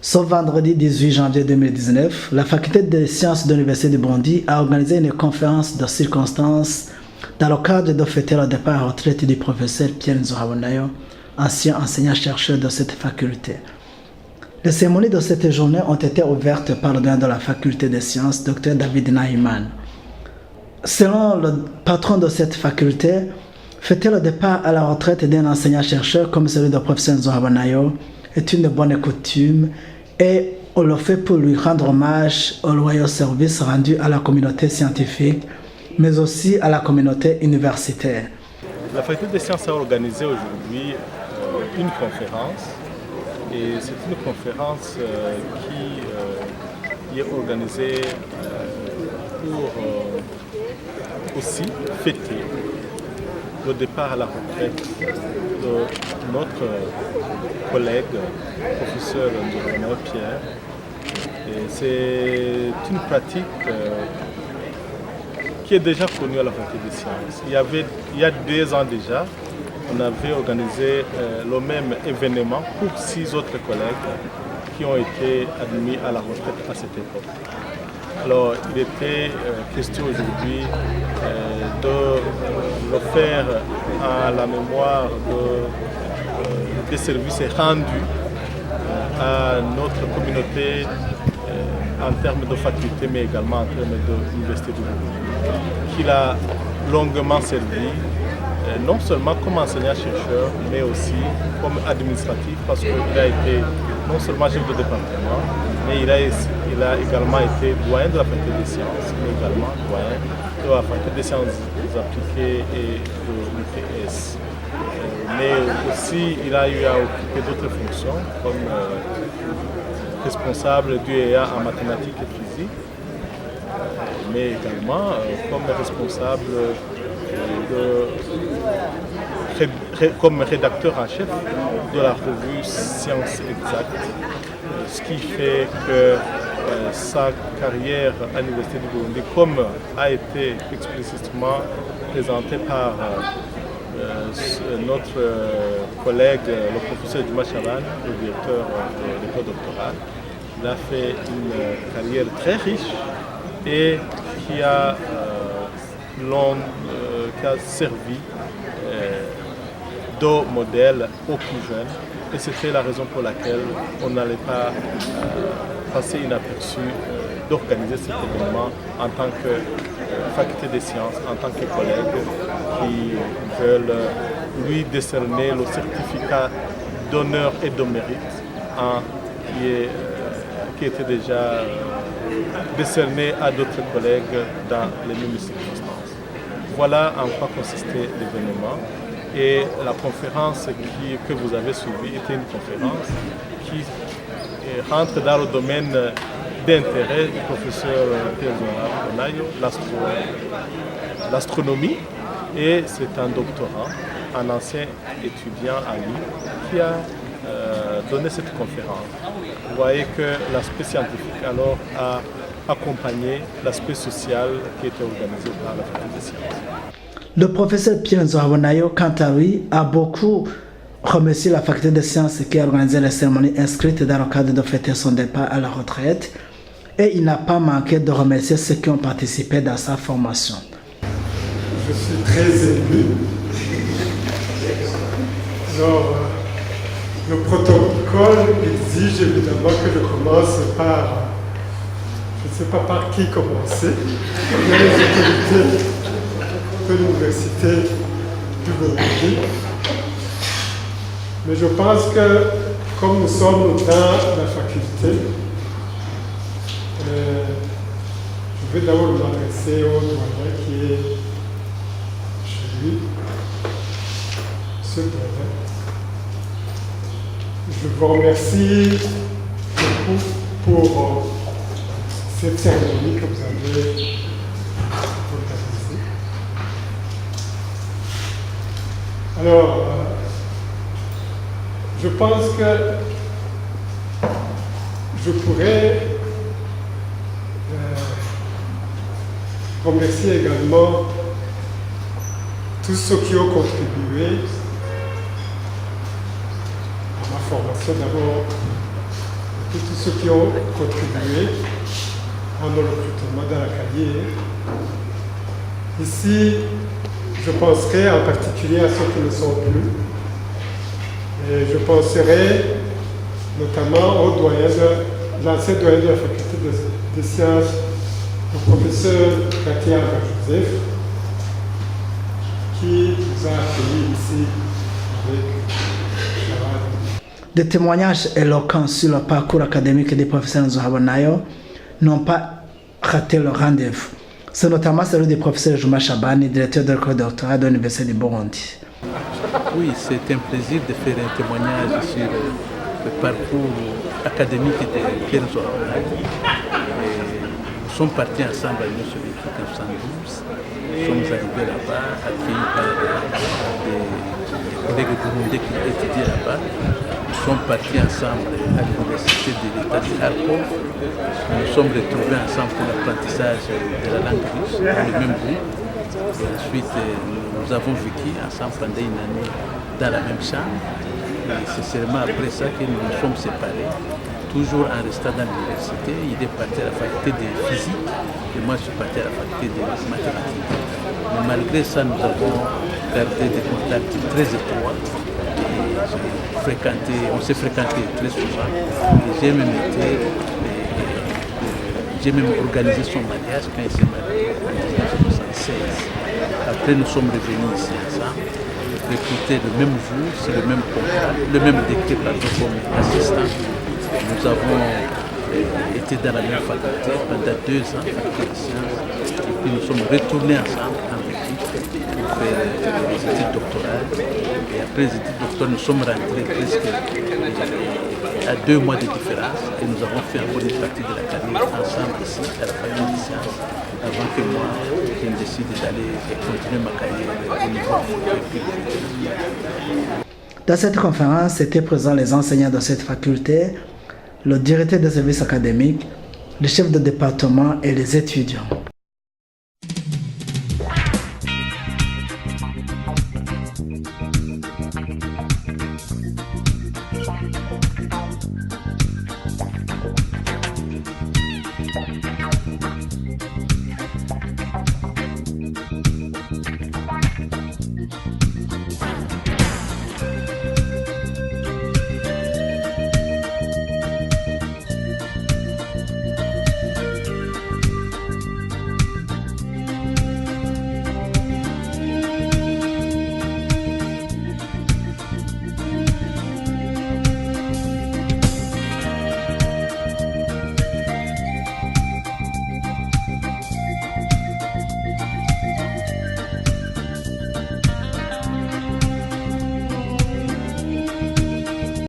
Ce vendredi 18 janvier 2019, la faculté des sciences de l'Université du Burundi a organisé une conférence de circonstances dans le cadre de fêter le départ à la retraite du professeur Pierre Nzohabonayo, ancien enseignant-chercheur de cette faculté. Les cérémonies de cette journée ont été ouvertes par le doyen de la faculté des sciences, Dr David Naïman. Selon le patron de cette faculté, fêter le départ à la retraite d'un enseignant-chercheur comme celui du professeur Nzohabonayo est une bonne coutume et on le fait pour lui rendre hommage au loyal service rendu à la communauté scientifique, mais aussi à la communauté universitaire. La faculté des sciences a organisé aujourd'hui une conférence, et c'est une conférence qui est organisée pour aussi fêter le départ à la retraite de notre collègue, professeur Nzohabonayo Pierre. C'est une pratique qui est déjà connue à la faculté des sciences. Il y a 2 ans déjà, on avait organisé le même événement pour 6 autres collègues qui ont été admis à la retraite à cette époque. Alors, il était question aujourd'hui de le faire à la mémoire des services rendus à notre communauté en termes de faculté, mais également en termes de l'Université du Burundi, qu'il a longuement servi, non seulement comme enseignant-chercheur, mais aussi comme administratif, parce qu'il a été non seulement chef de département, mais il a également été doyen de la faculté des sciences, mais également doyen de la faculté des sciences appliquées et de l'UTS. Mais aussi, il a eu à occuper d'autres fonctions, comme responsable du EA en mathématiques et physique, mais également comme responsable comme rédacteur en chef de la revue Sciences Exactes, ce qui fait que sa carrière à l'Université du Burundi, comme a été explicitement présenté par notre collègue, le professeur Juma Chaban, le directeur de l'école doctorale, il a fait une carrière très riche et qui a servi de modèle aux plus jeunes. Et c'était la raison pour laquelle on n'allait pas passer inaperçu d'organiser cet événement en tant que faculté des sciences, en tant que collègues qui veulent lui décerner le certificat d'honneur et de mérite qui était déjà décerné à d'autres collègues dans les mêmes circonstances. Voilà en quoi consistait l'événement. Et la conférence que vous avez suivie était une conférence qui rentre dans le domaine d'intérêt du professeur Pierre Nzohabonayo, l'astronomie, et c'est un doctorant, un ancien étudiant à lui, qui a donné cette conférence. Vous voyez que l'aspect scientifique alors a accompagné l'aspect social qui était organisé par la faculté des sciences. Le professeur Pierre Nzohabonayo, quant à lui, a beaucoup remercié la faculté des sciences qui a organisé les cérémonies inscrites dans le cadre de fêter son départ à la retraite, et il n'a pas manqué de remercier ceux qui ont participé dans sa formation. Je suis très ému. Alors, le protocole exige évidemment que je commence par, je ne sais pas par qui commencer, mais les autorités de l'Université du Burundi. Mais je pense que, comme nous sommes dans la faculté, je vais d'abord m'adresser au doyen qui est chez lui, ce doyen. Je vous remercie beaucoup pour cette cérémonie que vous avez organisée. Alors, je pense que je pourrais remercier également tous ceux qui ont contribué à ma formation d'abord, et tous ceux qui ont contribué à mon recrutement dans la carrière. Ici, je penserai en particulier à ceux qui ne sont plus. Et je penserai notamment au doyen l'ancien doyen de la faculté des sciences, le professeur Katia Joseph, qui nous a accueillis ici avec Charade. Des témoignages éloquents sur le parcours académique des professeurs Nzohabonayo n'ont pas raté le rendez-vous. C'est notamment celui du professeur Juma Chabani, directeur de l'école de doctorat de l'Université du Burundi. Oui, c'est un plaisir de faire un témoignage sur le parcours académique de Pierre Nzohabonayo. Nous sommes partis ensemble à l'Union soviétique en 1972. Nous sommes arrivés là-bas, accueillis par des collègues burundais qui étudiaient là-bas. Nous sommes partis ensemble à l'université de l'État de Kharkov. Nous nous sommes retrouvés ensemble pour l'apprentissage de la langue russe dans le même groupe. Et ensuite, nous avons vécu ensemble pendant une année dans la même chambre. Et c'est seulement après ça que nous nous sommes séparés, toujours en restant dans l'université. Il est parti à la faculté de physique et moi je suis parti à la faculté de mathématiques. Mais malgré ça, nous avons gardé des contacts très étroits. On s'est fréquenté très souvent. J'ai même organisé son mariage quand il s'est marié en 1976. Après, nous sommes revenus ici ensemble, recrutés le même jour, c'est le même contrat, le même décret comme assistant. Nous avons été dans la même faculté pendant 2 ans, faculté de sciences, et puis nous sommes retournés ensemble en Belgique pour faire les études doctorales. Et après les études doctorales, nous sommes rentrés presque à 2 mois de différence et nous avons fait encore une partie de la carrière ensemble ici à la faculté de sciences avant que moi je décide d'aller continuer ma carrière au niveau public. Dans cette conférence étaient présents les enseignants de cette faculté, le directeur des services académiques, le chef de département et les étudiants.